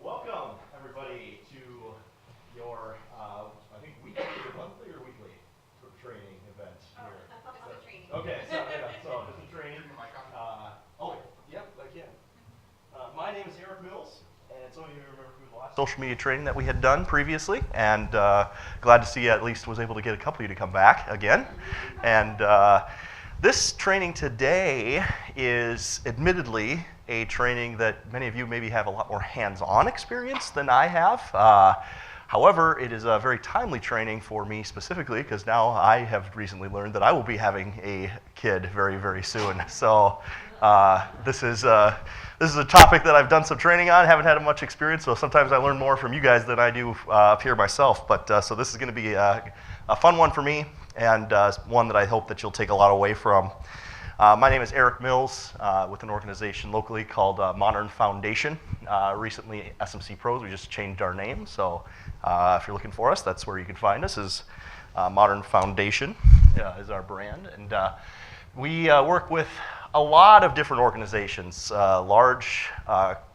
Welcome, everybody, to your, I think, weekly or monthly or weekly sort of training event here. I thought it was a training. Okay, so just a training. Yep, I can. My name is Eric Mills, and some of you remember from the last social media training that we had done previously, and glad to see at least was able to get a couple of you to come back again. And this training today is admittedly a training that many of you maybe have a lot more hands-on experience than I have. However, it is a very timely training for me specifically because now I have recently learned that I will be having a kid very, very soon. So this is a topic that I've done some training on, haven't had much experience, so sometimes I learn more from you guys than I do up here myself. But so this is going to be a fun one for me, and one that I hope that you'll take a lot away from. My name is Eric Mills with an organization locally called Modern Foundation. Recently, SMC Pros, we just changed our name, so if you're looking for us, that's where you can find us, is Modern Foundation is our brand. And we work with a lot of different organizations, large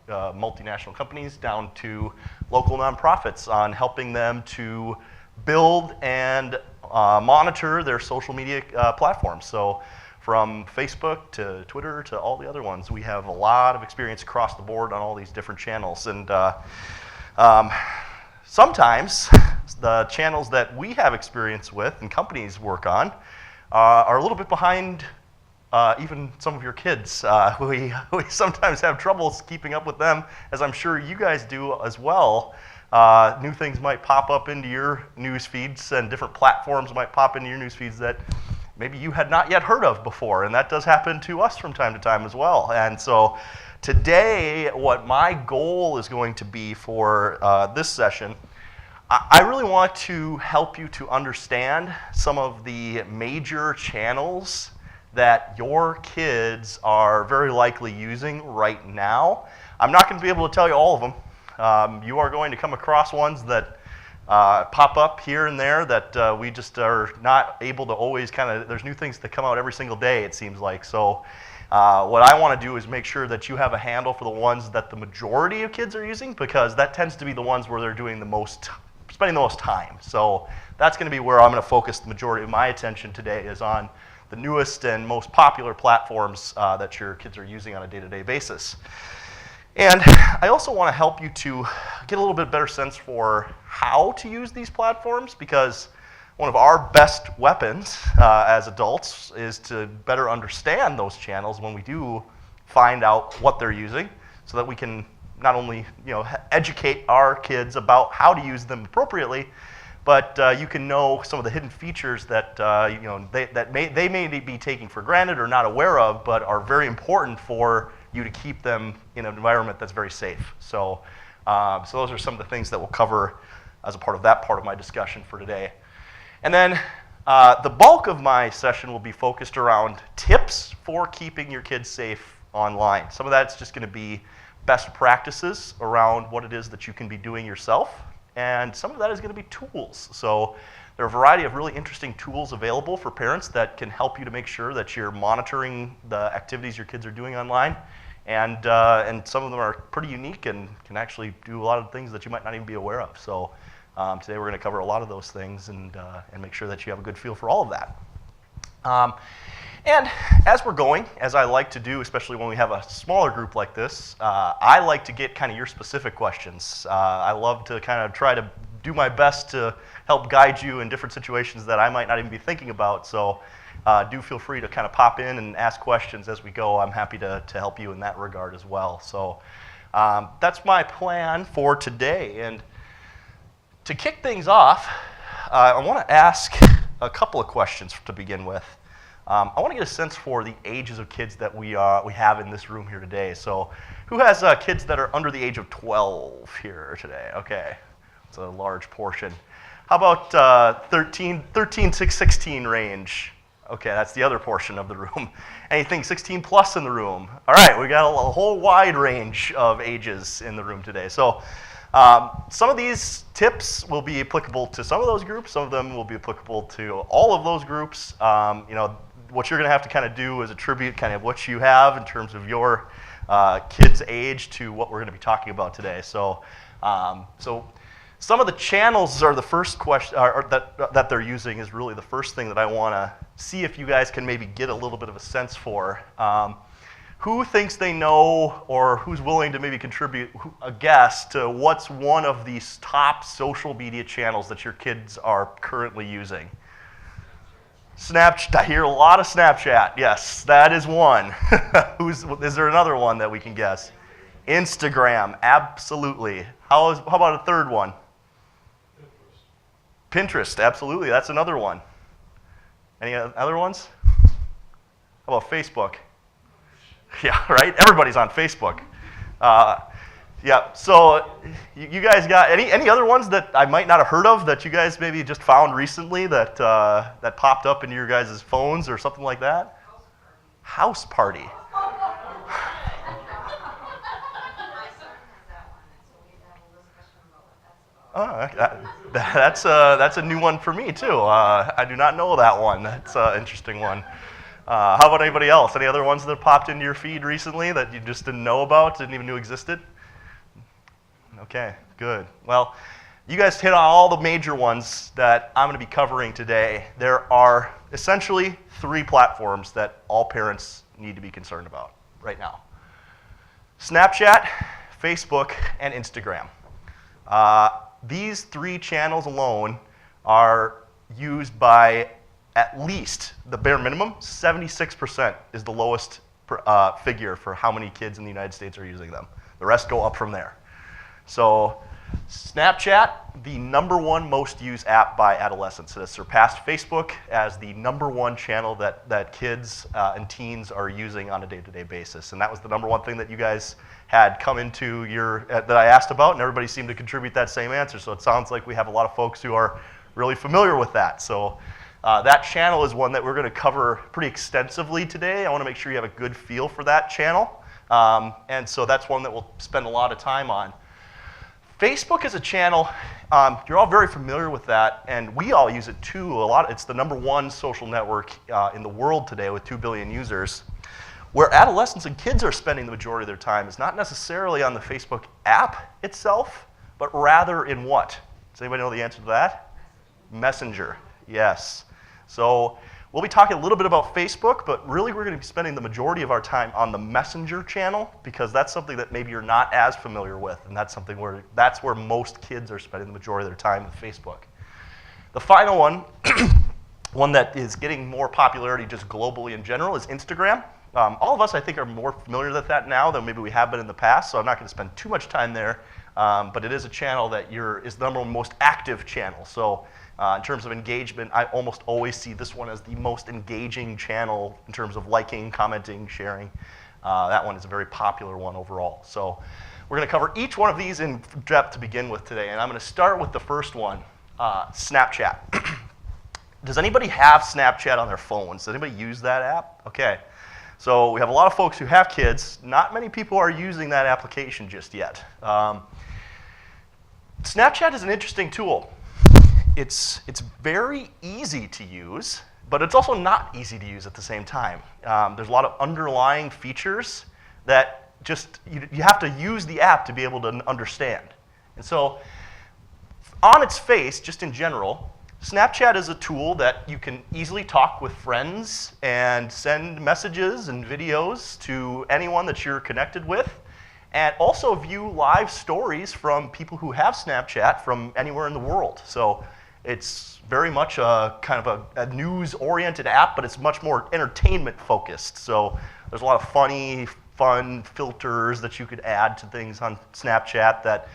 multinational companies down to local nonprofits, on helping them to build and monitor their social media platforms. So from Facebook to Twitter to all the other ones, we have a lot of experience across the board on all these different channels. And sometimes the channels that we have experience with and companies work on are a little bit behind even some of your kids. We sometimes have troubles keeping up with them, as I'm sure you guys do as well. New things might pop up into your news feeds, and different platforms might pop into your news feeds that maybe you had not yet heard of before, and that does happen to us from time to time as well. And so today, what my goal is going to be for this session, I really want to help you to understand some of the major channels that your kids are very likely using right now. I'm not going to be able to tell you all of them. You are going to come across ones that pop up here and there that we just are not able to always there's new things that come out every single day, it seems like. So what I want to do is make sure that you have a handle for the ones that the majority of kids are using, because that tends to be the ones where they're doing the most, spending the most time. So that's going to be where I'm going to focus the majority of my attention today, is on the newest and most popular platforms that your kids are using on a day-to-day basis. And I also want to help you to get a little bit better sense for how to use these platforms, because one of our best weapons as adults is to better understand those channels when we do find out what they're using, so that we can not only educate our kids about how to use them appropriately, but you can know some of the hidden features that they may be taking for granted or not aware of, but are very important for you to keep them in an environment that's very safe. So, so those are some of the things that we'll cover as a part of that part of my discussion for today. And then the bulk of my session will be focused around tips for keeping your kids safe online. Some of that's just going to be best practices around what it is that you can be doing yourself, and some of that is going to be tools. So there are a variety of really interesting tools available for parents that can help you to make sure that you're monitoring the activities your kids are doing online. And some of them are pretty unique and can actually do a lot of things that you might not even be aware of. So today we're going to cover a lot of those things and make sure that you have a good feel for all of that. And as we're going, as I like to do, especially when we have a smaller group like this, I like to get kind of your specific questions. I love to kind of try to do my best to help guide you in different situations that I might not even be thinking about. So do feel free to kind of pop in and ask questions as we go. I'm happy to help you in that regard as well. So that's my plan for today. And to kick things off, I want to ask a couple of questions to begin with. I want to get a sense for the ages of kids that we have in this room here today. So who has kids that are under the age of 12 here today? Okay, it's a large portion. How about 13 to 16 range? Okay, that's the other portion of the room. Anything 16 plus in the room? All right, we got a whole wide range of ages in the room today. So some of these tips will be applicable to some of those groups. Some of them will be applicable to all of those groups. What you're going to have to kind of do is attribute kind of what you have in terms of your kid's age to what we're going to be talking about today. So some of the channels are the first question that they're using is really the first thing that I want to see if you guys can maybe get a little bit of a sense for. Who thinks they know or who's willing to maybe contribute a guess to what's one of these top social media channels that your kids are currently using? Snapchat. I hear a lot of Snapchat. Yes, that is one. Is there another one that we can guess? Instagram. Absolutely. How about a third one? Pinterest. Absolutely. That's another one. Any other ones? How about Facebook? Yeah, right? Everybody's on Facebook. Yeah, so you guys got any other ones that I might not have heard of that you guys maybe just found recently that that popped up in your guys' phones or something like that? House Party. Oh, that's a new one for me too. I do not know that one. That's an interesting one. How about anybody else? Any other ones that popped into your feed recently that you just didn't know about, didn't even know existed? Okay, good. Well, you guys hit on all the major ones that I'm going to be covering today. There are essentially 3 platforms that all parents need to be concerned about right now: Snapchat, Facebook, and Instagram. These 3 channels alone are used by at least, the bare minimum, 76% is the lowest figure for how many kids in the United States are using them. The rest go up from there. So Snapchat, the #1 most used app by adolescents. It has surpassed Facebook as the #1 channel that kids and teens are using on a day-to-day basis. And that was the #1 thing that you guys had come into that I asked about, and everybody seemed to contribute that same answer. So it sounds like we have a lot of folks who are really familiar with that. So that channel is one that we're going to cover pretty extensively today. I want to make sure you have a good feel for that channel. And so that's one that we'll spend a lot of time on. Facebook is a channel, you're all very familiar with that, and we all use it too a lot. It's the #1 social network in the world today with 2 billion users. Where adolescents and kids are spending the majority of their time is not necessarily on the Facebook app itself, but rather in what? Does anybody know the answer to that? Messenger, yes. So we'll be talking a little bit about Facebook, but really we're going to be spending the majority of our time on the Messenger channel because that's something that maybe you're not as familiar with, and that's where most kids are spending the majority of their time with Facebook. The final one, one that is getting more popularity just globally in general, is Instagram. All of us, I think, are more familiar with that now than maybe we have been in the past, so I'm not going to spend too much time there, but it is a channel that is the #1 most active channel. So in terms of engagement, I almost always see this one as the most engaging channel in terms of liking, commenting, sharing. That one is a very popular one overall. So we're going to cover each one of these in depth to begin with today, and I'm going to start with the first one, Snapchat. Does anybody have Snapchat on their phones? Does anybody use that app? Okay. So we have a lot of folks who have kids. Not many people are using that application just yet. Snapchat is an interesting tool. It's very easy to use, but it's also not easy to use at the same time. There's a lot of underlying features that just you have to use the app to be able to understand. And so on its face, just in general, Snapchat is a tool that you can easily talk with friends and send messages and videos to anyone that you're connected with, and also view live stories from people who have Snapchat from anywhere in the world. So it's very much a kind of a news-oriented app, but it's much more entertainment-focused. So there's a lot of fun filters that you could add to things on Snapchat that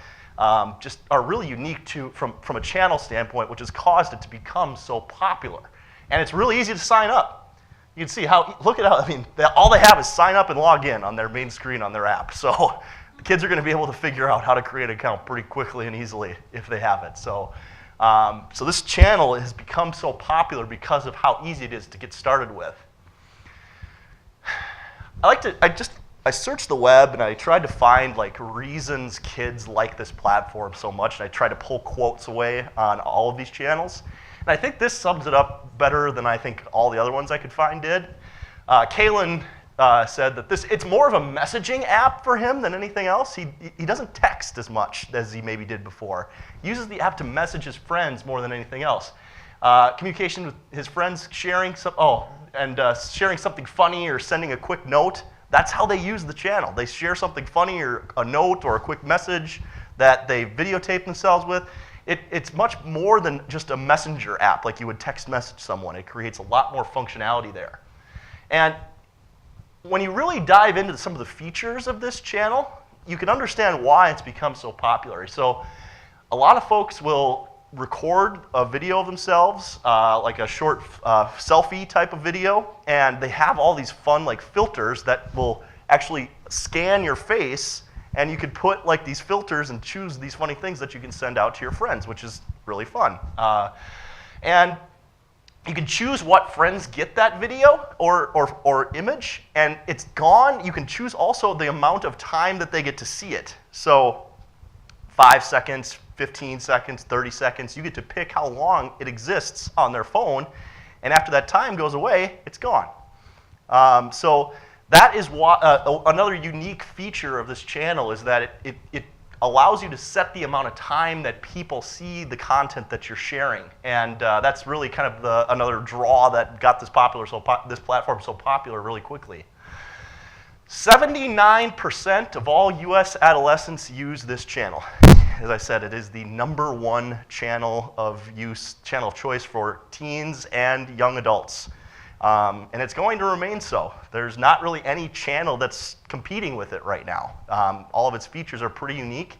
just are really unique from a channel standpoint, which has caused it to become so popular. And it's really easy to sign up. You can see how, look at how, I mean, all they have is sign up and log in on their main screen on their app. So the kids are going to be able to figure out how to create an account pretty quickly and easily if they have it. So, so this channel has become so popular because of how easy it is to get started with. I searched the web and I tried to find like reasons kids like this platform so much, and I tried to pull quotes away on all of these channels. And I think this sums it up better than I think all the other ones I could find did. Kalen said that it's more of a messaging app for him than anything else. He doesn't text as much as he maybe did before. He uses the app to message his friends more than anything else. Communication with his friends, sharing sharing something funny or sending a quick note. That's how they use the channel. They share something funny or a note or a quick message that they videotape themselves with. It's much more than just a messenger app like you would text message someone. It creates a lot more functionality there. And when you really dive into some of the features of this channel, you can understand why it's become so popular. So a lot of folks will record a video of themselves, like a short selfie type of video, and they have all these fun like filters that will actually scan your face, and you could put like these filters and choose these funny things that you can send out to your friends, which is really fun. And you can choose what friends get that video or image, and it's gone. You can choose also the amount of time that they get to see it. So 5 seconds, 15 seconds, 30 seconds, you get to pick how long it exists on their phone, and after that time goes away, it's gone. So that is another unique feature of this channel is that it allows you to set the amount of time that people see the content that you're sharing, and that's really kind of another draw that got this platform so popular really quickly. 79% of all US adolescents use this channel. As I said, it is the #1 channel of choice for teens and young adults. And it's going to remain so. There's not really any channel that's competing with it right now. All of its features are pretty unique.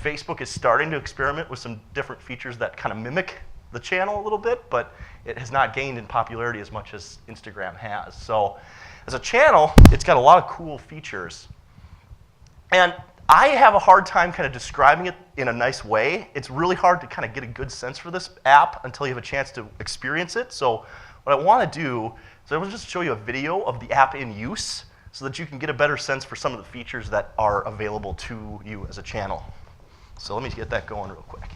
Facebook is starting to experiment with some different features that kind of mimic the channel a little bit, but it has not gained in popularity as much as Instagram has. So as a channel, it's got a lot of cool features. And I have a hard time kind of describing it in a nice way. It's really hard to kind of get a good sense for this app until you have a chance to experience it. So what I want to do is I will just show you a video of the app in use so that you can get a better sense for some of the features that are available to you as a channel. So let me get that going real quick.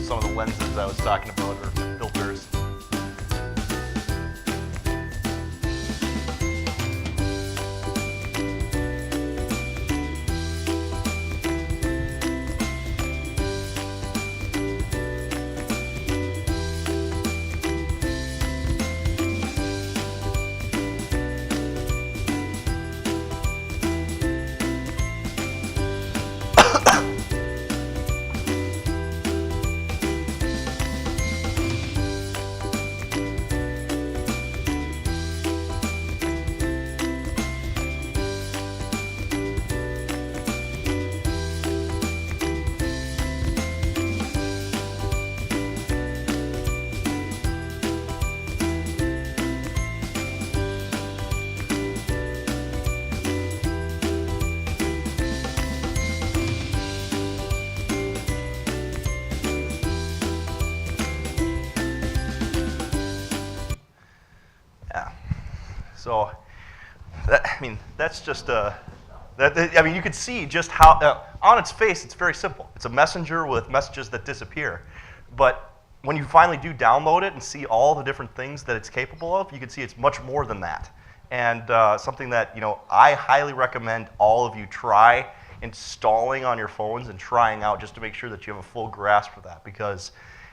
Some of the lenses I was talking about are filters. So, that's just you can see just how, on its face, it's very simple. It's a messenger with messages that disappear. But when you finally do download it and see all the different things that it's capable of, you can see it's much more than that. And something that I highly recommend all of you try installing on your phones and trying out, just to make sure that you have a full grasp of that, because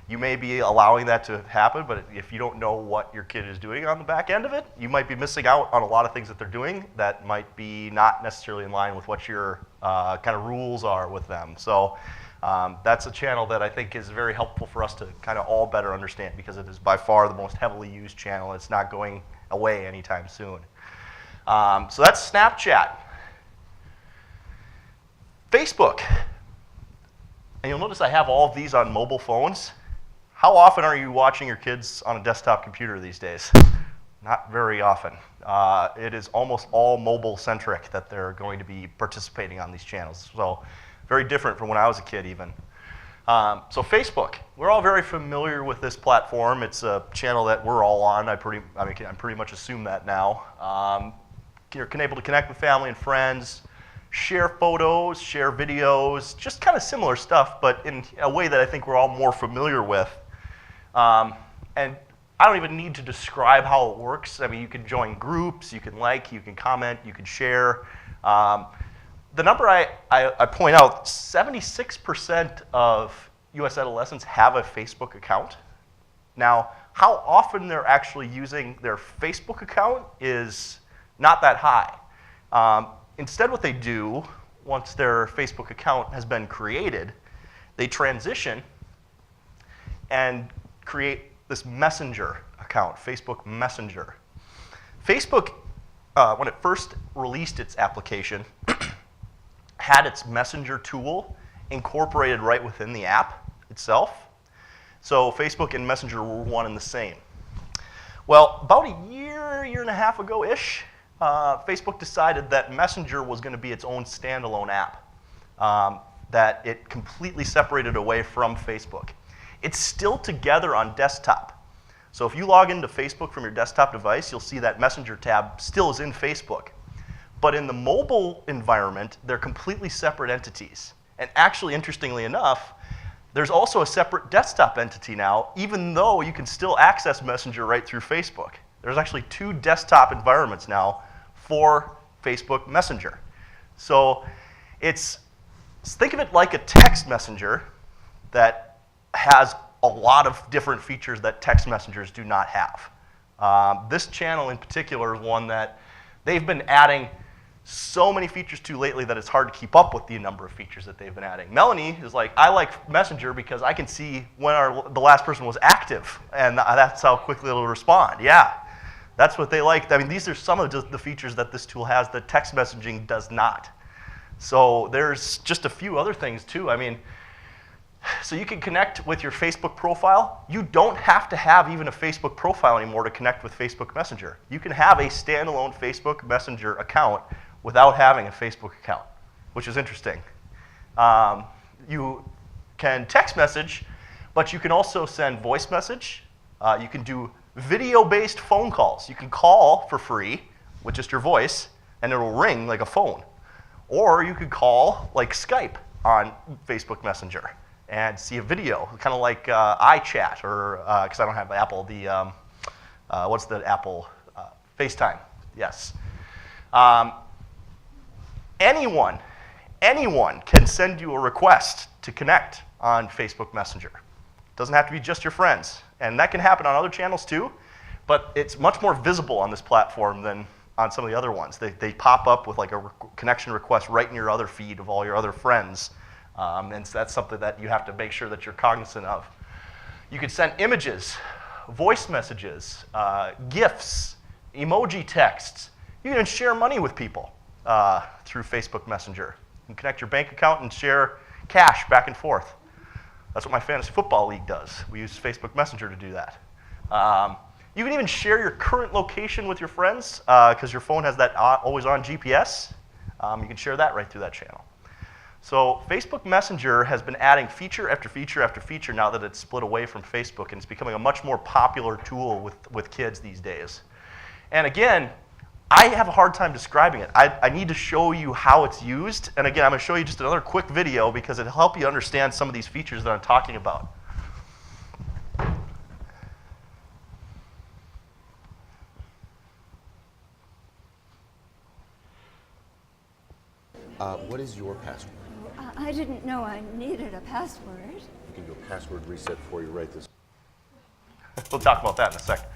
you may be allowing that to happen, but if you don't know what your kid is doing on the back end of it, you might be missing out on a lot of things that they're doing that might be not necessarily in line with what your kind of rules are with them. So that's a channel that I think is very helpful for us to kind of all better understand, because it is by far the most heavily used channel. It's not going away anytime soon. So that's Snapchat. Facebook. And you'll notice I have all of these on mobile phones. How often are you watching your kids on a desktop computer these days? Not very often. It is almost all mobile-centric that they're going to be participating on these channels. So very different from when I was a kid even. So Facebook, we're all very familiar with this platform. It's a channel that we're all on. I pretty much assume that now. You're able to connect with family and friends, share photos, share videos, just kind of similar stuff, but in a way that I think we're all more familiar with. And I don't even need to describe how it works. I mean, you can join groups, you can like, you can comment, you can share. The number I point out, 76% of US adolescents have a Facebook account. Now, how often they're actually using their Facebook account is not that high. Instead, what they do, once their Facebook account has been created, they transition and create this Messenger account, Facebook Messenger. Facebook, when it first released its application, had its Messenger tool incorporated right within the app itself. So Facebook and Messenger were one and the same. Well, about a year and a half ago-ish, Facebook decided that Messenger was going to be its own standalone app, that it completely separated away from Facebook. It's still together on desktop. So if you log into Facebook from your desktop device, you'll see that Messenger tab still is in Facebook. But in the mobile environment, they're completely separate entities. And actually, interestingly enough, there's also a separate desktop entity now, even though you can still access Messenger right through Facebook. There's actually 2 desktop environments now for Facebook Messenger. So think of it like a text messenger that has a lot of different features that text messengers do not have. This channel in particular is one that they've been adding so many features to lately that it's hard to keep up with the number of features that they've been adding. Melanie is like, I like Messenger because I can see when the last person was active, and that's how quickly it'll respond. Yeah, that's what they like. I mean, these are some of the features that this tool has that text messaging does not. So there's just a few other things too. I mean, so you can connect with your Facebook profile. You don't have to have even a Facebook profile anymore to connect with Facebook Messenger. You can have a standalone Facebook Messenger account without having a Facebook account, which is interesting. You can text message, but you can also send voice message. You can do video-based phone calls. You can call for free with just your voice, and it'll ring like a phone. Or you could call like Skype on Facebook Messenger and see a video, kind of like iChat, or, because I don't have Apple, what's the Apple? FaceTime, yes. Anyone can send you a request to connect on Facebook Messenger. It doesn't have to be just your friends. And that can happen on other channels too, but it's much more visible on this platform than on some of the other ones. They pop up with like a connection request right in your other feed of all your other friends. And so that's something that you have to make sure that you're cognizant of. You can send images, voice messages, GIFs, emoji texts. You can even share money with people through Facebook Messenger. You can connect your bank account and share cash back and forth. That's what my fantasy football league does. We use Facebook Messenger to do that. You can even share your current location with your friends because your phone has that always-on GPS. You can share that right through that channel. So Facebook Messenger has been adding feature after feature after feature now that it's split away from Facebook, and it's becoming a much more popular tool with kids these days. And again, I have a hard time describing it. I need to show you how it's used. And again, I'm going to show you just another quick video because it'll help you understand some of these features that I'm talking about. What is your password? I didn't know I needed a password. We can do a password reset before you write this. We'll talk about that in a second.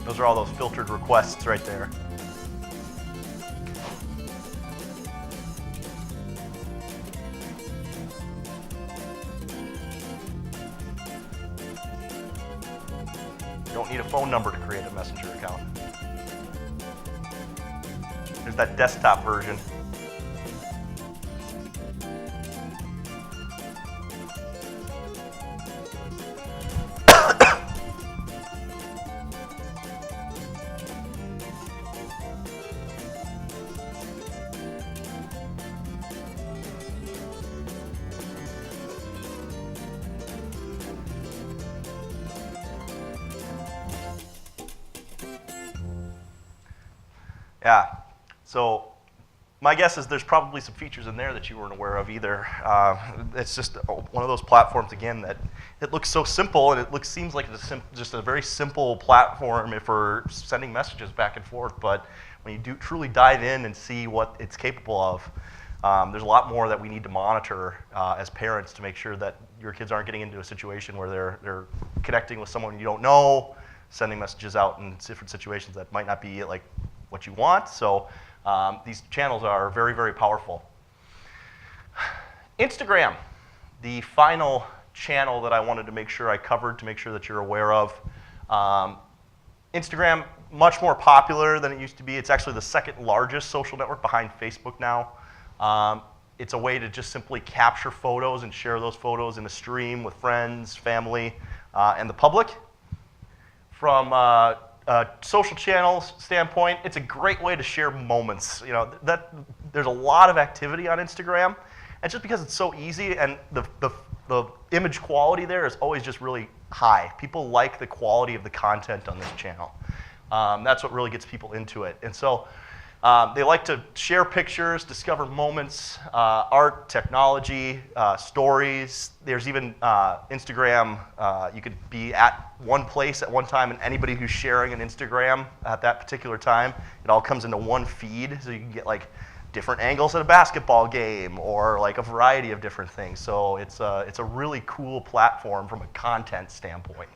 Those are all those filtered requests right there. You don't need a phone number to create a Messenger account. There's that desktop version. Yeah, so my guess is there's probably some features in there that you weren't aware of either. It's just one of those platforms, again, that it looks so simple, and it seems like it's just a very simple platform if we're sending messages back and forth, but when you do truly dive in and see what it's capable of, there's a lot more that we need to monitor as parents to make sure that your kids aren't getting into a situation where they're connecting with someone you don't know, sending messages out in different situations that might not be like what you want. So these channels are very, very powerful. Instagram, the final channel that I wanted to make sure I covered to make sure that you're aware of. Instagram, much more popular than it used to be. It's actually the second largest social network behind Facebook now. It's a way to just simply capture photos and share those photos in a stream with friends, family, and the public. From social channels standpoint, it's a great way to share moments. You know, there's a lot of activity on Instagram, and just because it's so easy and the image quality there is always just really high. People like the quality of the content on this channel. That's what really gets people into it. And so they like to share pictures, discover moments, art, technology, stories. There's even Instagram. You could be at one place at one time, and anybody who's sharing an Instagram at that particular time, it all comes into one feed. So you can get like different angles at a basketball game or like a variety of different things. So it's a really cool platform from a content standpoint.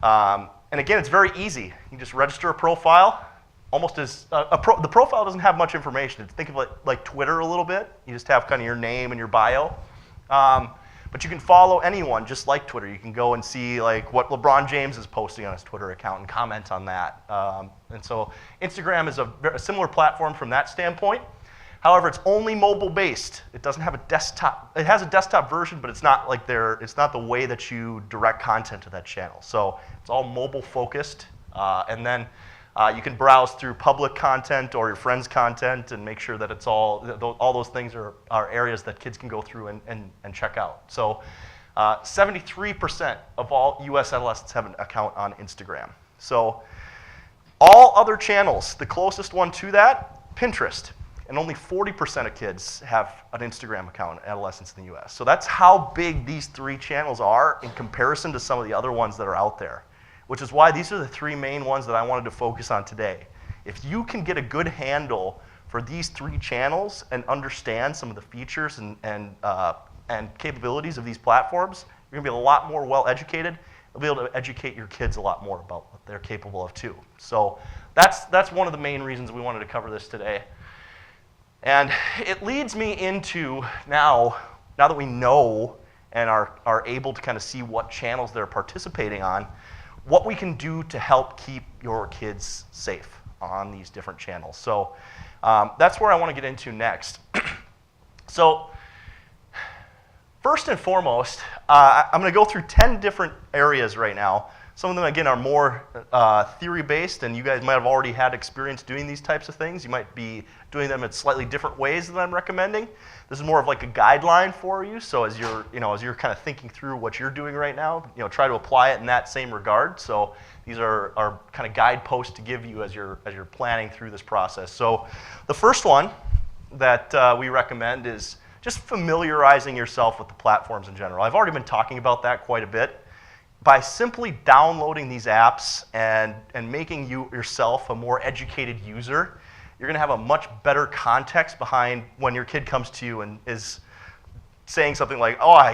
And again, it's very easy. You just register a profile. Almost as the profile doesn't have much information. Think of it like Twitter a little bit. You just have kind of your name and your bio. But you can follow anyone just like Twitter. You can go and see like what LeBron James is posting on his Twitter account and comment on that. And so Instagram is a similar platform from that standpoint. However, it's only mobile based. It doesn't have a desktop. It has a desktop version, but it's not like it's not the way that you direct content to that channel. So it's all mobile focused. And then you can browse through public content or your friends' content and make sure that it's all those things are areas that kids can go through and check out. So 73% of all US adolescents have an account on Instagram. So all other channels, the closest one to that, Pinterest. And only 40% of kids have an Instagram account, adolescents in the US. So that's how big these three channels are in comparison to some of the other ones that are out there, which is why these are the three main ones that I wanted to focus on today. If you can get a good handle for these three channels and understand some of the features and capabilities of these platforms, you're gonna be a lot more well-educated. You'll be able to educate your kids a lot more about what they're capable of too. So that's one of the main reasons we wanted to cover this today. And it leads me into now that we know and are able to kind of see what channels they're participating on, what we can do to help keep your kids safe on these different channels. So That's where I want to get into next. So first and foremost, I'm going to go through 10 different areas right now. Some of them, again, are more theory-based, and you guys might have already had experience doing these types of things. You might be doing them in slightly different ways than I'm recommending. This is more of like a guideline for you. So as you're kind of thinking through what you're doing right now, try to apply it in that same regard. So these are kind of guideposts to give you as you're planning through this process. So the first one that we recommend is just familiarizing yourself with the platforms in general. I've already been talking about that quite a bit. By simply downloading these apps and making yourself a more educated user, you're going to have a much better context behind when your kid comes to you and is saying something like, oh, I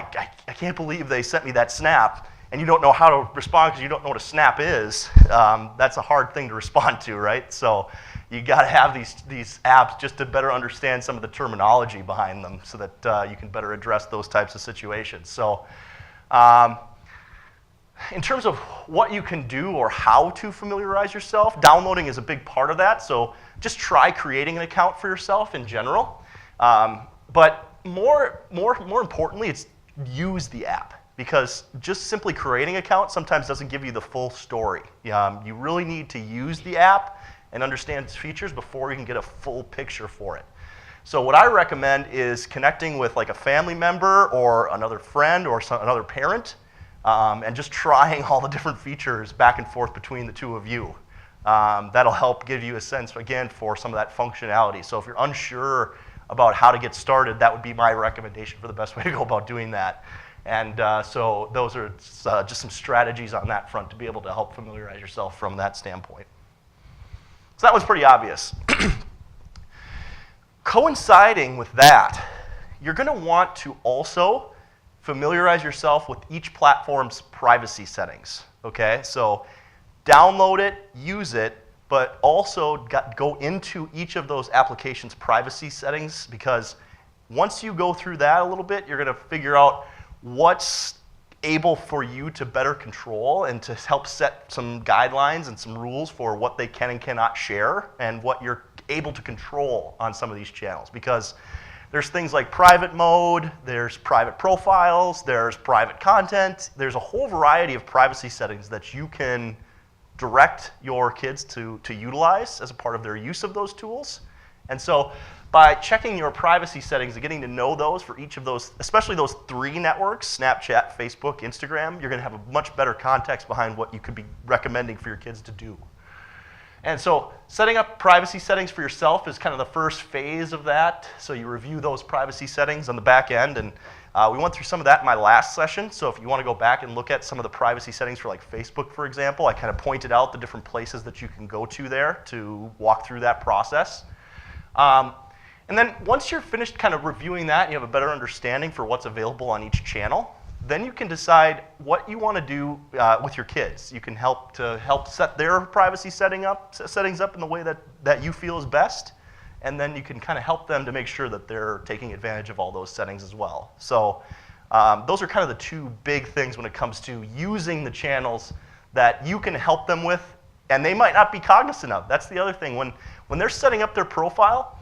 can't believe they sent me that snap, and you don't know how to respond because you don't know what a snap is. That's a hard thing to respond to, right? So you got to have these apps just to better understand some of the terminology behind them so that you can better address those types of situations. So in terms of what you can do or how to familiarize yourself, downloading is a big part of that. So just try creating an account for yourself in general. But more importantly, it's use the app, because just simply creating an account sometimes doesn't give you the full story. You really need to use the app and understand its features before you can get a full picture for it. So what I recommend is connecting with like a family member or another friend or another parent, and just trying all the different features back and forth between the two of you. That'll help give you a sense, again, for some of that functionality. So if you're unsure about how to get started, that would be my recommendation for the best way to go about doing that. And so those are just some strategies on that front to be able to help familiarize yourself from that standpoint. So that was pretty obvious. Coinciding with that, you're going to want to also familiarize yourself with each platform's privacy settings, okay? So download it, use it, but also go into each of those applications' privacy settings, because once you go through that a little bit, you're going to figure out what's able for you to better control and to help set some guidelines and some rules for what they can and cannot share and what you're able to control on some of these channels. Because there's things like private mode, there's private profiles, there's private content. There's a whole variety of privacy settings that you can direct your kids to utilize as a part of their use of those tools. And so by checking your privacy settings and getting to know those for each of those, especially those 3 networks, Snapchat, Facebook, Instagram, you're going to have a much better context behind what you could be recommending for your kids to do. And so setting up privacy settings for yourself is kind of the first phase of that. So you review those privacy settings on the back end. And we went through some of that in my last session. So if you want to go back and look at some of the privacy settings for like Facebook, for example, I kind of pointed out the different places that you can go to there to walk through that process. And then once you're finished kind of reviewing that and you have a better understanding for what's available on each channel, then you can decide what you want to do with your kids. You can help set their privacy settings up in the way that you feel is best, and then you can kind of help them to make sure that they're taking advantage of all those settings as well. So those are kind of the 2 big things when it comes to using the channels that you can help them with, and they might not be cognizant of. That's the other thing. When they're setting up their profile,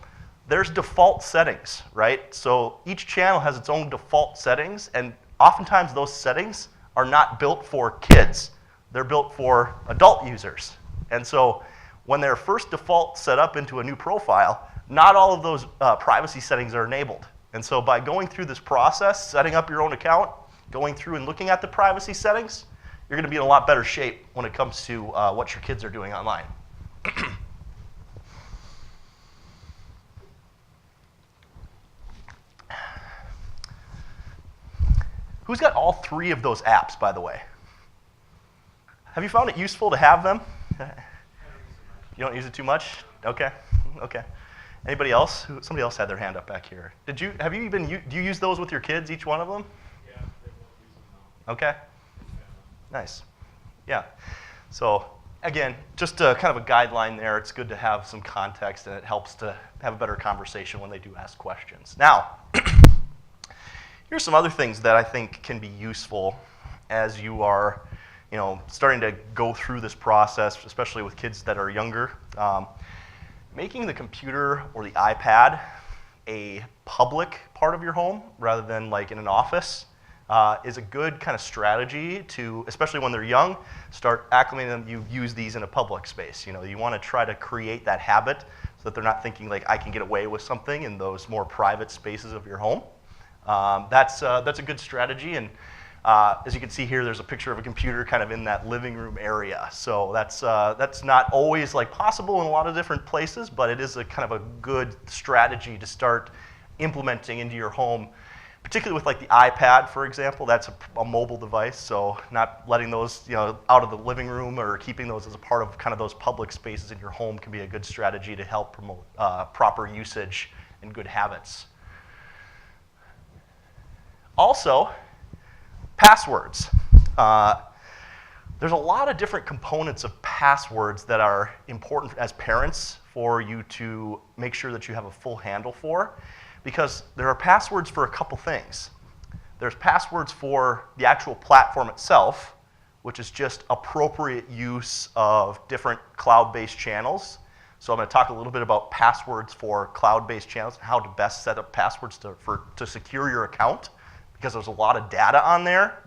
there's default settings, right? So each channel has its own default settings, and oftentimes those settings are not built for kids. They're built for adult users. And so when they're first default set up into a new profile, not all of those privacy settings are enabled. And so by going through this process, setting up your own account, going through and looking at the privacy settings, you're going to be in a lot better shape when it comes to what your kids are doing online. Who's got all 3 of those apps, by the way? Have you found it useful to have them? You don't use it too much? Okay. Anybody else? Somebody else had their hand up back here. Do you use those with your kids, each one of them? Yeah, they both use them now. Okay. Nice. Yeah. So again, just kind of a guideline there. It's good to have some context, and it helps to have a better conversation when they do ask questions. Now, here's some other things that I think can be useful as you are, starting to go through this process, especially with kids that are younger. making the computer or the iPad a public part of your home rather than like in an office is a good kind of strategy to, especially when they're young, start acclimating them. You use these in a public space. You know, you want to try to create that habit so that they're not thinking like I can get away with something in those more private spaces of your home. That's a good strategy. And as you can see here, there's a picture of a computer kind of in that living room area. So that's not always like possible in a lot of different places, but it is a kind of a good strategy to start implementing into your home, particularly with like the iPad, for example. That's a mobile device, so not letting those out of the living room or keeping those as a part of kind of those public spaces in your home can be a good strategy to help promote proper usage and good habits. Also, passwords. There's a lot of different components of passwords that are important as parents for you to make sure that you have a full handle for, because there are passwords for a couple things. There's passwords for the actual platform itself, which is just appropriate use of different cloud-based channels. So I'm going to talk a little bit about passwords for cloud-based channels and how to best set up passwords to secure your account, because there's a lot of data on there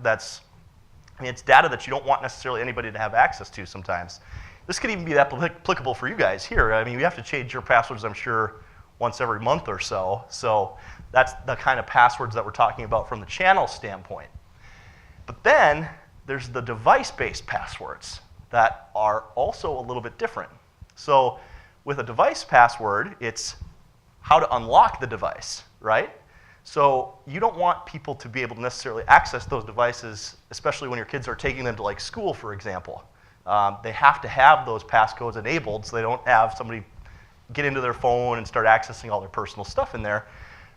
it's data that you don't want necessarily anybody to have access to sometimes. This could even be applicable for you guys here. I mean, you have to change your passwords, I'm sure, once every month or so. So that's the kind of passwords that we're talking about from the channel standpoint. But then there's the device-based passwords that are also a little bit different. So with a device password, it's how to unlock the device, right? So you don't want people to be able to necessarily access those devices, especially when your kids are taking them to like school, for example. They have to have those passcodes enabled so they don't have somebody get into their phone and start accessing all their personal stuff in there.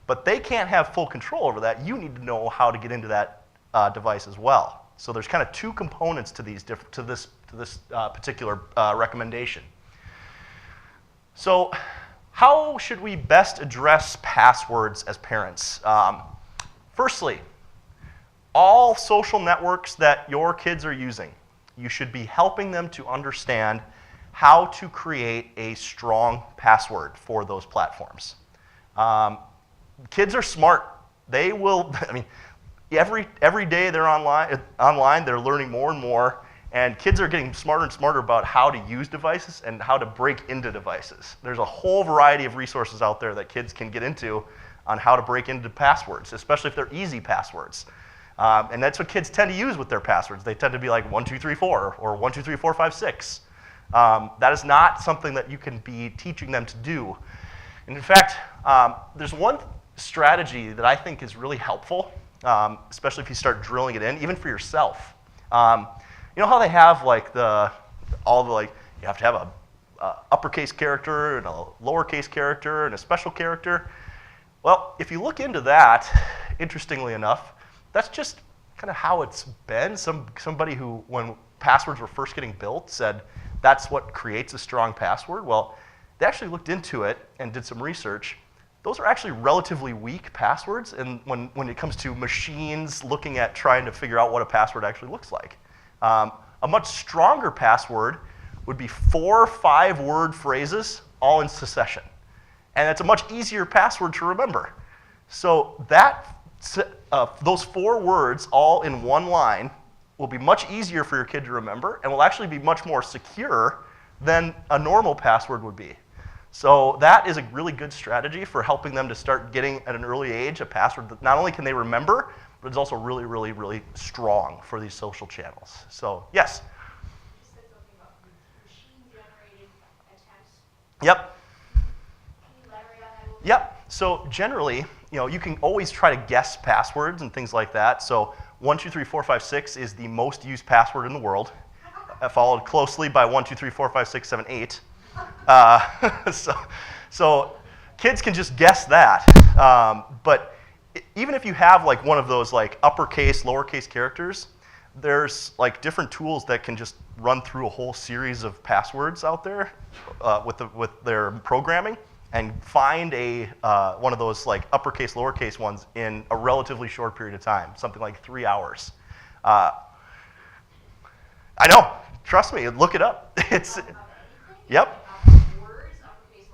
But they can't have full control over that. You need to know how to get into that device as well. So there's kind of two components to these to this particular recommendation. So how should we best address passwords as parents? Firstly, all social networks that your kids are using, you should be helping them to understand how to create a strong password for those platforms. Kids are smart. They will, I mean, every day they're online, they're learning more and more, and kids are getting smarter and smarter about how to use devices and how to break into devices. There's a whole variety of resources out there that kids can get into on how to break into passwords, especially if they're easy passwords. And that's what kids tend to use with their passwords. They tend to be like 1234 or 123456. That is not something that you can be teaching them to do. And in fact, there's one strategy that I think is really helpful, especially if you start drilling it in, even for yourself. You know how they have like you have to have a uppercase character and a lowercase character and a special character? Well, if you look into that, interestingly enough, that's just kind of how it's been. Somebody who, when passwords were first getting built, said that's what creates a strong password. Well, they actually looked into it and did some research. Those are actually relatively weak passwords, and when it comes to machines looking at trying to figure out what a password actually looks like. A much stronger password would be 4 5-word phrases all in succession. And it's a much easier password to remember. So those 4 words all in one line will be much easier for your kid to remember and will actually be much more secure than a normal password would be. So that is a really good strategy for helping them to start getting at an early age a password that not only can they remember, but it's also really, really, really strong for these social channels. So yes? You said something about machine-generated attempts. Yep. Can you elaborate on that a little bit? Yep. So generally, you can always try to guess passwords and things like that. So 123456 is the most used password in the world, followed closely by 12345678. So kids can just guess that. But even if you have like one of those like uppercase, lowercase characters, there's like different tools that can just run through a whole series of passwords out there with their programming and find one of those like uppercase, lowercase ones in a relatively short period of time, something like 3 hours. I know, trust me, look it up. Yep. Words, uppercase,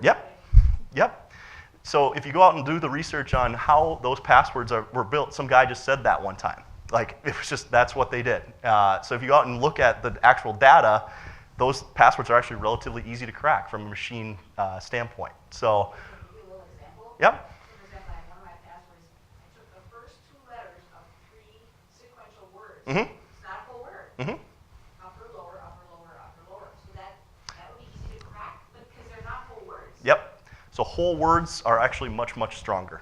Yep, yep. So if you go out and do the research on how those passwords were built, some guy just said that one time. Like, it was just, that's what they did. So if you go out and look at the actual data, those passwords are actually relatively easy to crack from a machine standpoint. So, Give you a little example. yep, For example, I have one of my passwords. I took the first 2 letters of 3 sequential words. Mhm. It's not a full word. mhm, Upper, lower, upper, lower, upper, lower. So that would be easy to crack because they're not full words. yep. So whole words are actually much, much stronger,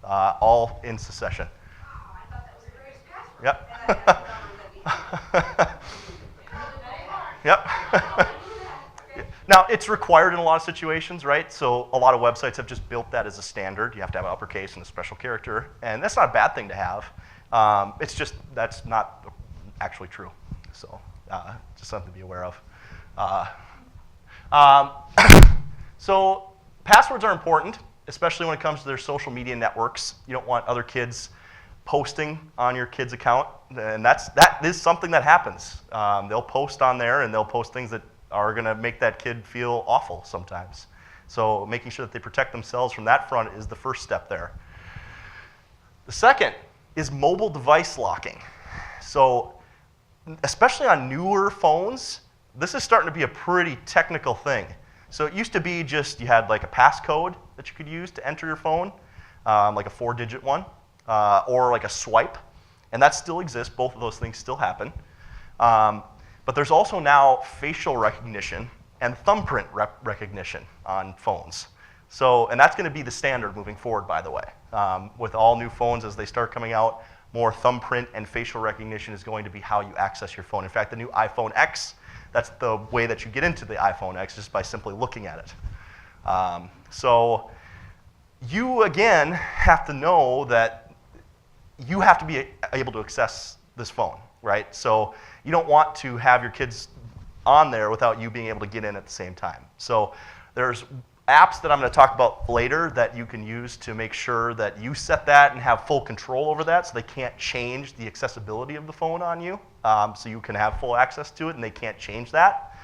all in succession. Wow, I thought that was the greatest password. Yep. And I had the numbers at the end. Yep. Now, it's required in a lot of situations, right? So a lot of websites have just built that as a standard. You have to have an uppercase and a special character, and that's not a bad thing to have. It's just that's not actually true. So just something to be aware of. So passwords are important, especially when it comes to their social media networks. You don't want other kids posting on your kid's account, and that is something that happens. They'll post on there, and they'll post things that are going to make that kid feel awful sometimes. So making sure that they protect themselves from that front is the first step there. The second is mobile device locking. So especially on newer phones, this is starting to be a pretty technical thing. So it used to be just you had like a passcode that you could use to enter your phone, like a 4-digit one, or like a swipe, and that still exists. Both of those things still happen. But there's also now facial recognition and thumbprint recognition on phones. So, and that's going to be the standard moving forward, by the way. With all new phones as they start coming out, more thumbprint and facial recognition is going to be how you access your phone. In fact, the new iPhone X, that's the way that you get into the iPhone X, just by simply looking at it. So you, again, have to know that you have to be able to access this phone, right? So you don't want to have your kids on there without you being able to get in at the same time. So there's apps that I'm going to talk about later that you can use to make sure that you set that and have full control over that, so they can't change the accessibility of the phone on you. So you can have full access to it, and they can't change that.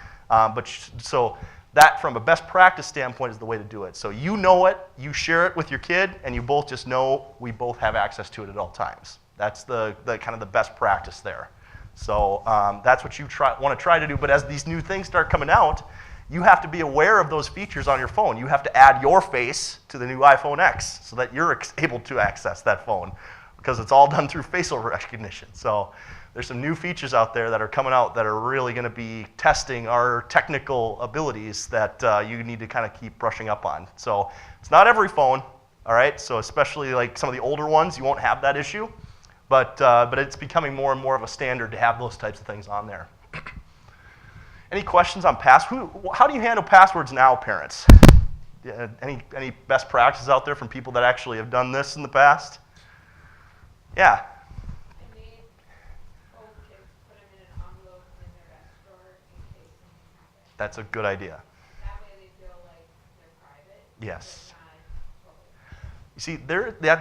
So that, from a best practice standpoint, is the way to do it. So you know it, you share it with your kid, and you both just know we both have access to it at all times. That's the kind of the best practice there. So that's what you want to try to do. But as these new things start coming out, you have to be aware of those features on your phone. You have to add your face to the new iPhone X so that you're able to access that phone, because it's all done through facial recognition. So there's some new features out there that are coming out that are really going to be testing our technical abilities that you need to kind of keep brushing up on. So it's not every phone, all right? So especially like some of the older ones, you won't have that issue. But it's becoming more and more of a standard to have those types of things on there. Any questions on passwords? How do you handle passwords now, parents? Any best practices out there from people that actually have done this in the past? Yeah. I made old kids put them in an envelope in their desk drawer in case something happens. That's a good idea. That way they feel like they're private. Yes. But not public. You see,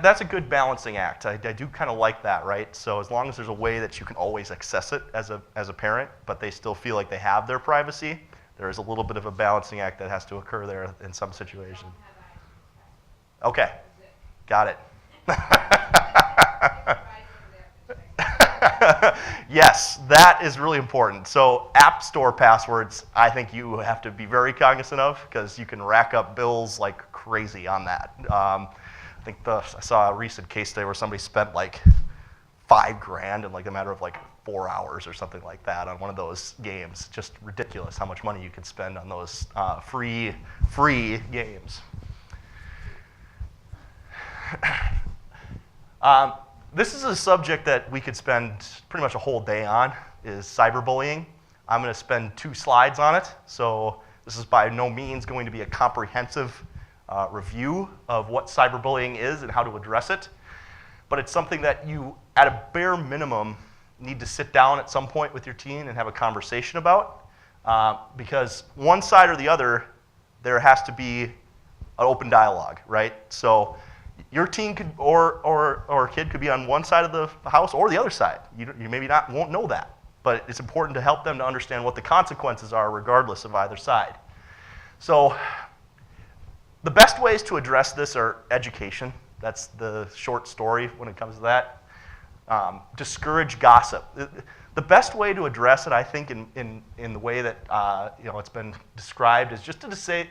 that's a good balancing act. I do kind of like that, right? So as long as there's a way that you can always access it as a parent, but they still feel like they have their privacy, there is a little bit of a balancing act that has to occur there in some situations. Okay, got it. Yes, that is really important. So App Store passwords, I think you have to be very cognizant of, because you can rack up bills like crazy on that. I think I saw a recent case study where somebody spent like $5,000 in like a matter of like 4 hours or something like that on one of those games. Just ridiculous how much money you can spend on those free games. This is a subject that we could spend pretty much a whole day on, is cyberbullying. I'm going to spend 2 slides on it. So this is by no means going to be a comprehensive review of what cyberbullying is and how to address it. But it's something that you, at a bare minimum, need to sit down at some point with your teen and have a conversation about. Because one side or the other, there has to be an open dialogue, right? So your teen could, or kid could be on one side of the house or the other side. You maybe won't know that. But it's important to help them to understand what the consequences are regardless of either side. So The best ways to address this are education. That's the short story when it comes to that. Discourage gossip. The best way to address it, I think, in the way that it's been described, is just to say,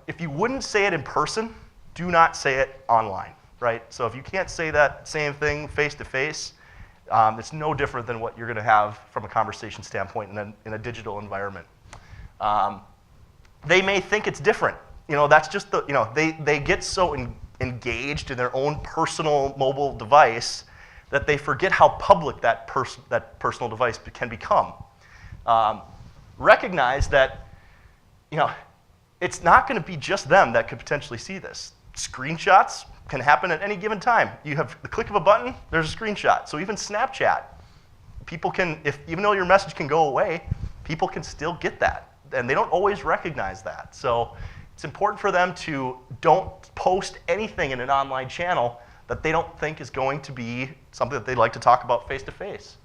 if you wouldn't say it in person, do not say it online, right? So if you can't say that same thing face to face, it's no different than what you're going to have from a conversation standpoint in a digital environment. They may think it's different. That's just they get so engaged in their own personal mobile device that they forget how public that personal device can become. Recognize that, it's not going to be just them that could potentially see this. Screenshots can happen at any given time. You have the click of a button, there's a screenshot. So even Snapchat, people can, even though your message can go away, people can still get that. And they don't always recognize that. So it's important for them to don't post anything in an online channel that they don't think is going to be something that they'd like to talk about face to face.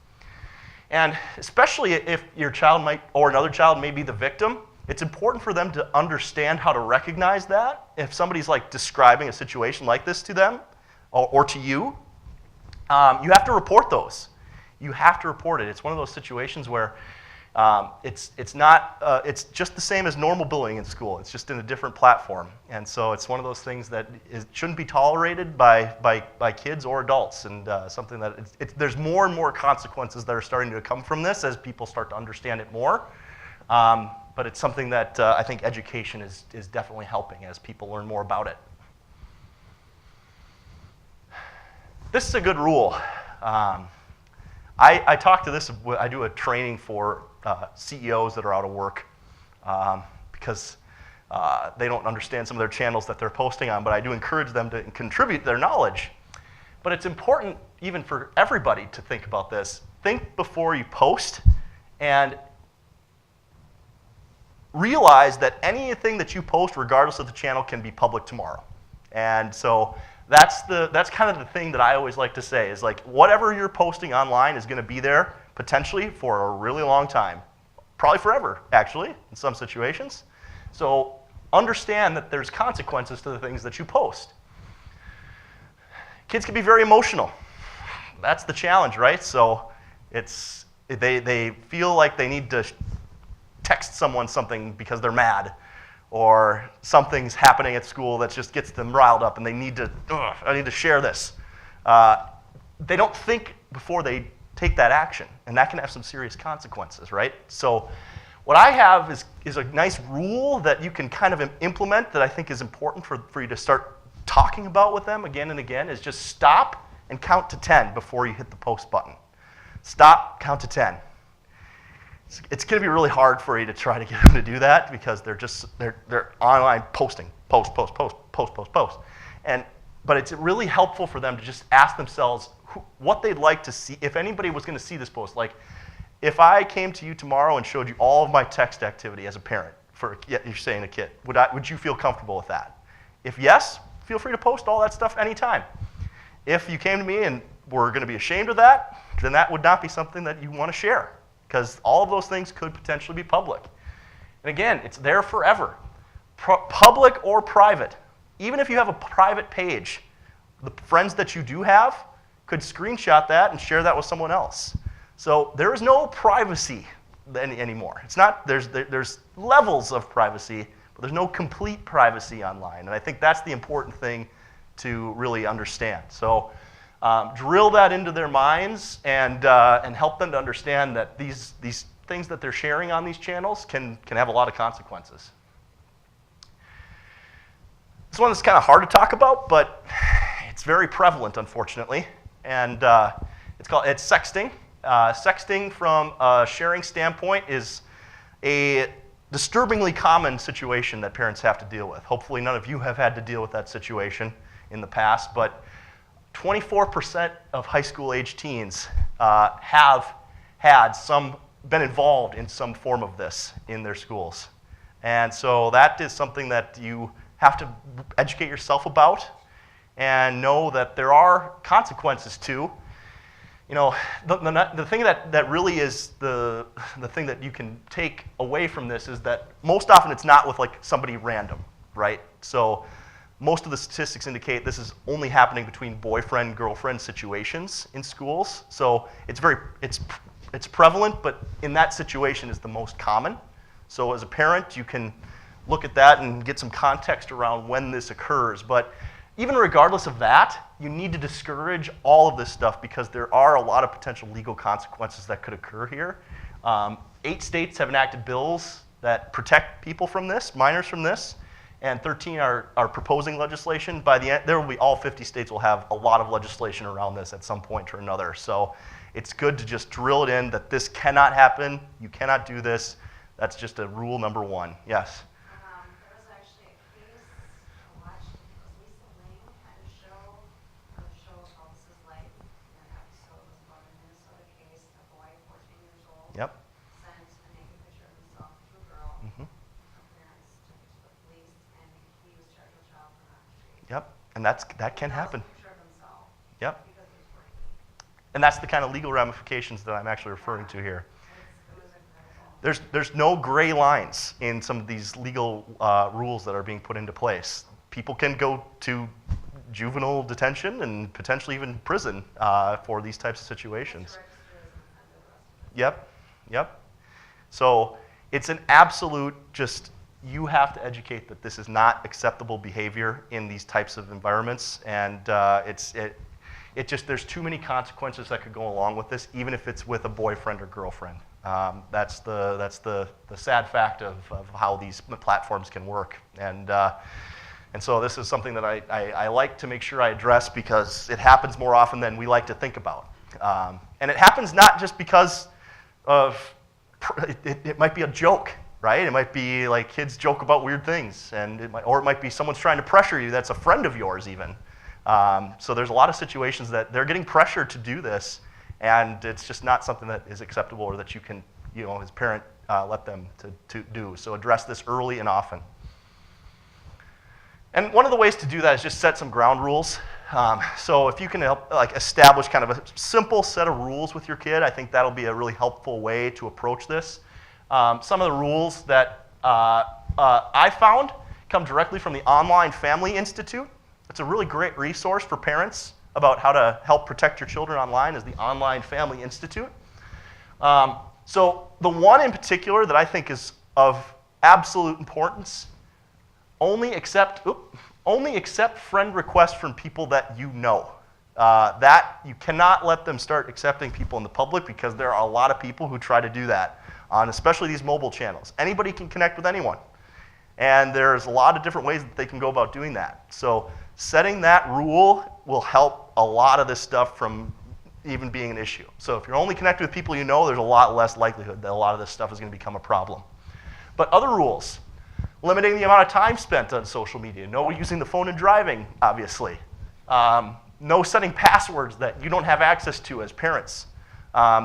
And especially if your child or another child may be the victim, it's important for them to understand how to recognize that. If somebody's describing a situation like this to them or to you, you have to report those. You have to report it. It's one of those situations where it's just the same as normal bullying in school. It's just in a different platform. And so it's one of those things that shouldn't be tolerated by kids or adults, and something that there's more and more consequences that are starting to come from this as people start to understand it more. But it's something that I think education is definitely helping as people learn more about it. This is a good rule. I talk to this, I do a training for CEOs that are out of work because they don't understand some of their channels that they're posting on, but I do encourage them to contribute their knowledge. But it's important even for everybody to think about this. Think before you post, and realize that anything that you post, regardless of the channel, can be public tomorrow. And so that's kind of the thing that I always like to say is whatever you're posting online is going to be there potentially for a really long time, probably forever actually in some situations. So understand that there's consequences to the things that you post. Kids can be very emotional. That's the challenge, right? So they feel like they need to text someone something because they're mad, or something's happening at school that just gets them riled up and they need to, I need to share this. They don't think before they take that action, and that can have some serious consequences, right? So what I have is a nice rule that you can kind of implement that I think is important for you to start talking about with them again and again, is just stop and count to 10 before you hit the post button. Stop, count to 10. It's going to be really hard for you to try to get them to do that because they're online posting, post. But it's really helpful for them to just ask themselves what they'd like to see. If anybody was going to see this post, if I came to you tomorrow and showed you all of my text activity as a parent, you're saying a kid, would you feel comfortable with that? If yes, feel free to post all that stuff anytime. If you came to me and were going to be ashamed of that, then that would not be something that you want to share, because all of those things could potentially be public. And again, it's there forever. Public or private. Even if you have a private page, the friends that you do have could screenshot that and share that with someone else. So there is no privacy anymore. It's not, there's levels of privacy, but there's no complete privacy online. And I think that's the important thing to really understand. So drill that into their minds and help them to understand that these things that they're sharing on these channels can have a lot of consequences. This one is kind of hard to talk about, but it's very prevalent, unfortunately. And it's sexting. Sexting from a sharing standpoint is a disturbingly common situation that parents have to deal with. Hopefully none of you have had to deal with that situation in the past, but 24% of high school age teens have been involved in some form of this in their schools. And so that is something that you have to educate yourself about and know that there are consequences to. You know, the thing that really is the thing that you can take away from this is that most often it's not with somebody random, right? So most of the statistics indicate this is only happening between boyfriend-girlfriend situations in schools. So it's prevalent, but in that situation is the most common. So as a parent, you can look at that and get some context around when this occurs. But even regardless of that, you need to discourage all of this stuff because there are a lot of potential legal consequences that could occur here. 8 states have enacted bills that protect people from this, minors from this, and 13 are proposing legislation. By the end, there will be all 50 states will have a lot of legislation around this at some point or another. So it's good to just drill it in that this cannot happen. You cannot do this. That's just a rule number 1. Yes? There was actually a case I watched, it was Lisa Ling had a show called This Is Life, and that episode was about a Minnesota case, a boy, 14 years old, Yep. sent a naked picture of himself to a girl. Mhm. Her parents took it to the police, and he was charged with child pornography. Yep. And that can happen. That was a picture of himself. Yep. Because he was working. And that's the kind of legal ramifications that I'm actually referring to here. It was incredible. There's no gray lines in some of these legal rules that are being put into place. People can go to juvenile detention and potentially even prison for these types of situations. Yep, yep. So it's an absolute just, you have to educate that this is not acceptable behavior in these types of environments, and it just, there's too many consequences that could go along with this, even if it's with a boyfriend or girlfriend. That's the sad fact of how these platforms can work. And so this is something that I like to make sure I address because it happens more often than we like to think about. And it happens not just because of, it might be a joke, right? It might be like kids joke about weird things, or it might be someone's trying to pressure you that's a friend of yours even. So there's a lot of situations that they're getting pressured to do this, and it's just not something that is acceptable or that you can, as a parent, let them to do. So address this early and often. And one of the ways to do that is just set some ground rules. So if you can help establish kind of a simple set of rules with your kid, I think that'll be a really helpful way to approach this. Some of the rules that I found come directly from the Online Family Institute. It's a really great resource for parents about how to help protect your children online is the Online Family Institute. So the one in particular that I think is of absolute importance, only accept friend requests from people that you know. That you cannot let them start accepting people in the public because there are a lot of people who try to do that on especially these mobile channels. Anybody can connect with anyone. And there's a lot of different ways that they can go about doing that. So setting that rule will help a lot of this stuff from even being an issue. So if you're only connected with people you know, there's a lot less likelihood that a lot of this stuff is going to become a problem. But other rules, limiting the amount of time spent on social media. No using the phone and driving, obviously. No setting passwords that you don't have access to as parents.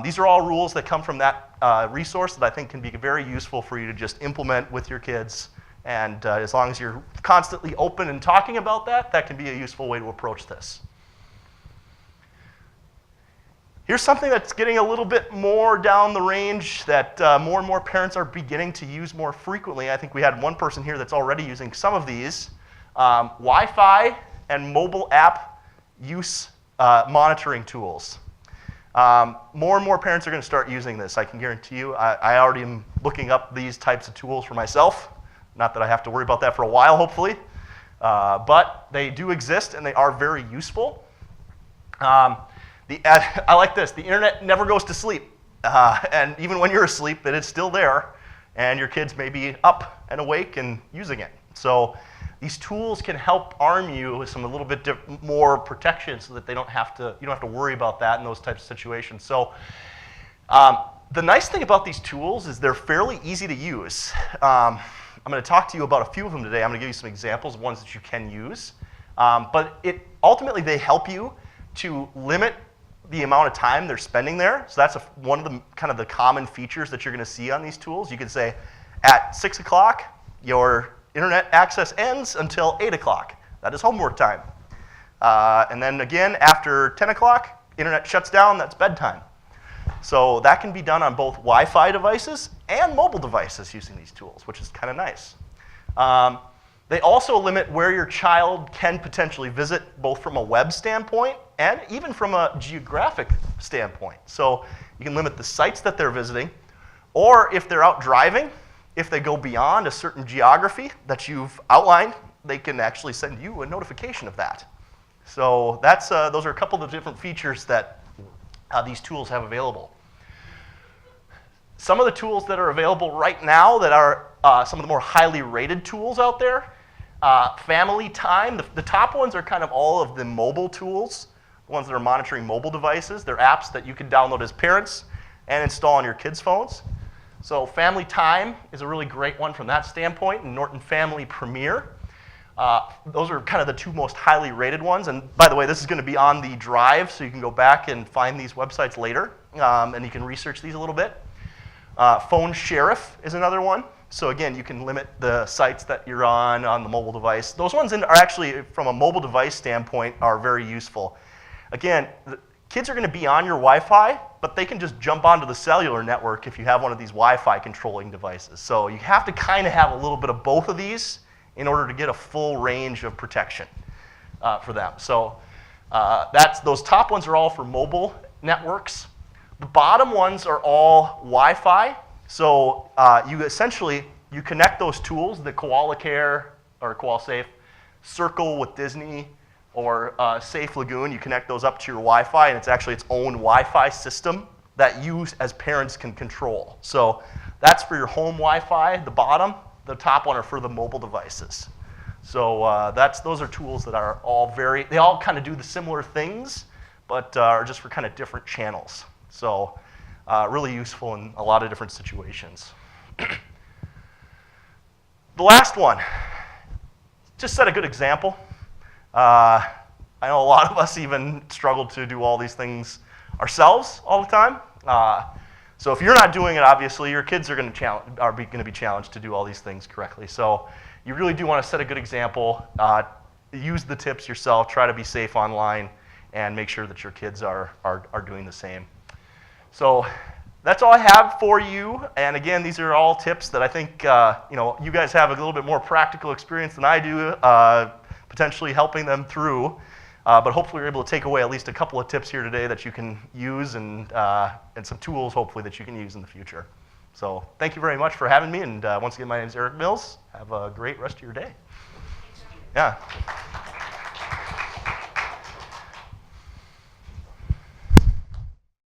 These are all rules that come from that resource that I think can be very useful for you to just implement with your kids. And as long as you're constantly open and talking about that, that can be a useful way to approach this. Here's something that's getting a little bit more down the range that more and more parents are beginning to use more frequently. I think we had one person here that's already using some of these. Wi-Fi and mobile app use monitoring tools. More and more parents are going to start using this. I can guarantee you. I already am looking up these types of tools for myself. Not that I have to worry about that for a while, hopefully. But they do exist, and they are very useful. I like this. The internet never goes to sleep. And even when you're asleep, it is still there. And your kids may be up and awake and using it. So these tools can help arm you with some a little bit more protection so that you don't have to worry about that in those types of situations. So the nice thing about these tools is they're fairly easy to use. I'm going to talk to you about a few of them today. I'm going to give you some examples of ones that you can use. But ultimately, they help you to limit the amount of time they're spending there. So that's one of the kind of the common features that you're going to see on these tools. You can say, at 6 o'clock, your internet access ends until 8 o'clock. That is homework time. And then again, after 10 o'clock, internet shuts down. That's bedtime. So that can be done on both Wi-Fi devices and mobile devices using these tools, which is kind of nice. They also limit where your child can potentially visit, both from a web standpoint and even from a geographic standpoint. So you can limit the sites that they're visiting, or if they're out driving, if they go beyond a certain geography that you've outlined, they can actually send you a notification of that. So that's, those are a couple of the different features that these tools have available. Some of the tools that are available right now that are some of the more highly rated tools out there, Family Time, the top ones are kind of all of the mobile tools, the ones that are monitoring mobile devices. They're apps that you can download as parents and install on your kids' phones. So Family Time is a really great one from that standpoint, and Norton Family Premier. Those are kind of the two most highly rated ones. And by the way, this is going to be on the drive, so you can go back and find these websites later, and you can research these a little bit. Phone Sheriff is another one. So again, you can limit the sites that you're on the mobile device. Those ones are actually, from a mobile device standpoint, are very useful. Again, the kids are going to be on your Wi-Fi, but they can just jump onto the cellular network if you have one of these Wi-Fi controlling devices. So you have to kind of have a little bit of both of these in order to get a full range of protection for them. So those top ones are all for mobile networks. The bottom ones are all Wi-Fi. So you connect those tools, the Koala Care or Koala Safe, Circle with Disney, or Safe Lagoon. You connect those up to your Wi-Fi, and it's actually its own Wi-Fi system that you as parents can control. So that's for your home Wi-Fi, the bottom. The top one are for the mobile devices. So those are tools that are they all kind of do the similar things, but are just for kind of different channels. So really useful in a lot of different situations. The last one, just set a good example. I know a lot of us even struggle to do all these things ourselves all the time. So if you're not doing it, obviously, your kids are going to be challenged to do all these things correctly. So you really do want to set a good example. Use the tips yourself. Try to be safe online, and make sure that your kids are doing the same. So that's all I have for you. And again, these are all tips that I think you guys have a little bit more practical experience than I do, potentially helping them through. But hopefully you're able to take away at least a couple of tips here today that you can use, and some tools, hopefully, that you can use in the future. So thank you very much for having me. And once again, my name is Eric Mills. Have a great rest of your day. Yeah.